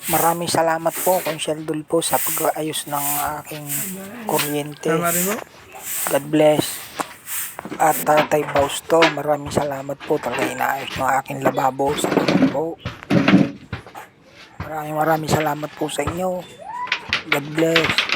Maraming salamat po, Consyel Dul po, sa pag-ayos ng aking kuryente. God bless. At Tatay Fausto, maraming salamat po. Talaga inaayos ng aking lababo. Salamat po. Maraming salamat po sa inyo. God bless.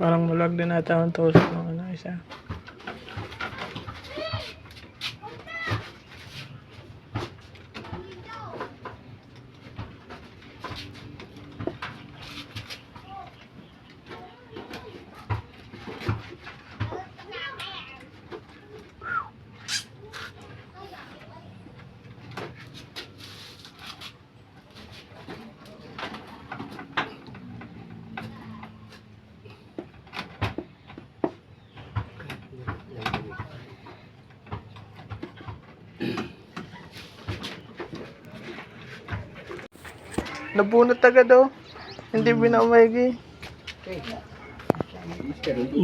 Parang malag din ata ang tusok ng ano isa. Nabunot agad daw. Hindi binaumaygi.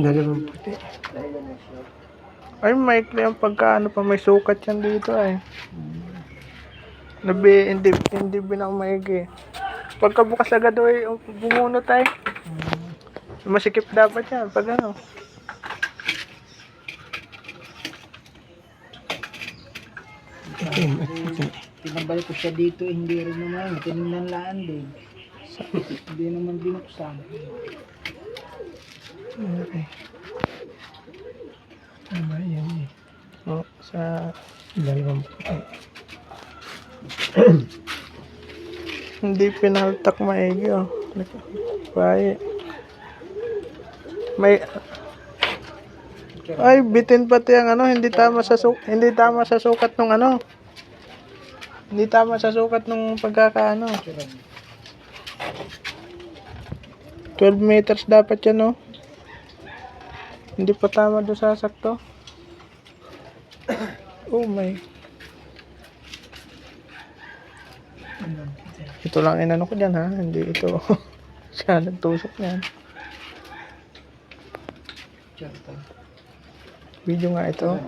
Dalawang puti. Ay, maikli ang pagkaano pa. May sukat yan dito ay. Hindi binaumaygi. Pagkabukas agad daw ay bumunot ay. Masikip dapat yan. Pag ano. Pinabalik ko siya dito, hindi rin naman. Tinanlaan din. Hindi naman binuksan. Okay. Tama yan eh. O, sa dalawang puti. Hindi pinaltak maigi oh. Baye. May ay bitin pati ang ano, hindi tama sa sukat ng ano. Hindi tama sa sukat ng pagkakaano. 12 meters dapat yan oh. Hindi pa tama doon sa sakto. Oh my. Ito lang inano ko dyan ha. Hindi ito. Siya nagtusok niyan. Video nga ito.